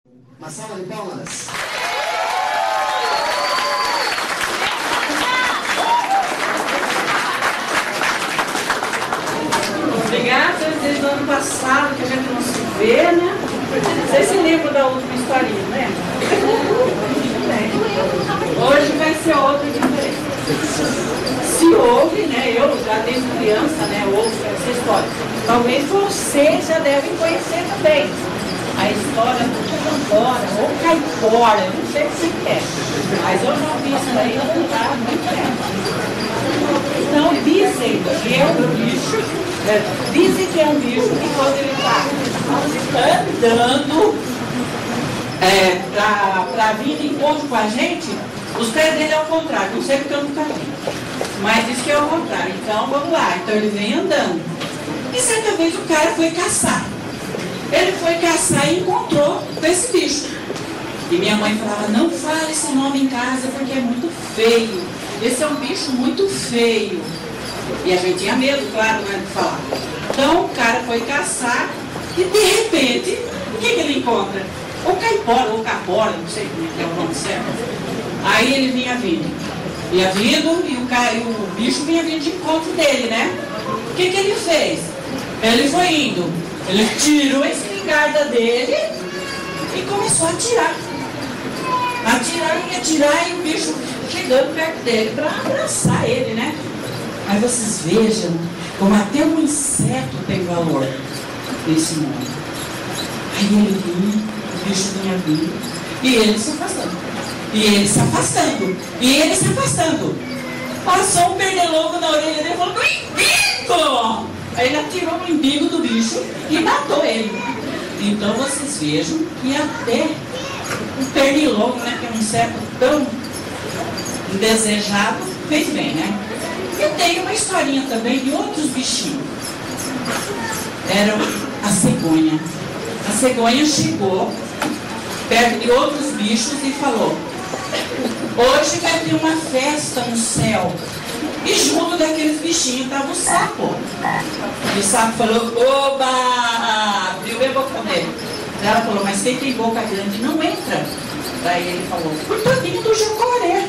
Uma salva de palmas. Obrigada, desde o ano passado que a gente não se vê, né? Vocês se lembram da última historinha, né? Hoje vai ser outra diferente. Se ouve, né? Eu já desde criança, né? Ouço essa história. Talvez vocês já devem conhecer também. A história do Campora ou Caipora, eu não sei o que é. Mas eu já ouvi isso daí há muito tempo. Então dizem que é um bicho. Dizem que é um bicho que quando ele está andando para vir de encontro com a gente, os pés dele é ao contrário. Não sei porque eu nunca vi. Mas diz que é ao contrário. Então vamos lá. Então ele vem andando. E certa vez o cara foi caçar. Ele foi caçar e encontrou com esse bicho. E minha mãe falava, não fale esse nome em casa porque é muito feio. Esse é um bicho muito feio. E a gente tinha medo, claro, né, de falar. Então o cara foi caçar e de repente, o que ele encontra? Ou caipora, ou capora, não sei como é o nome certo. Aí ele vinha vindo e o bicho vinha vindo de encontro dele, né? O que ele fez? Ele foi indo, ele tirou a espingarda dele e começou a atirar. Atirar e o bicho chegando perto dele para abraçar ele, né? Mas vocês vejam como até um inseto tem valor nesse mundo. Aí ele vinha, o bicho vinha vindo, e ele se afastando. E ele se afastando. E ele se afastando. Passou um pernilongo na orelha dele e falou, umbigo! Aí ele atirou no umbigo do bicho e matou ele. Então vocês vejam que até o pernilongo, né, que é um inseto tão indesejado, fez bem, né? E tem uma historinha também de outros bichinhos. Era a cegonha. A cegonha chegou perto de outros bichos e falou, hoje vai ter uma festa no céu. E junto daqueles bichinhos estava o sapo. E o sapo falou, oba! Abriu a boca dele. Ela falou, mas quem tem boca grande não entra. Daí ele falou, coitadinho do jacaré.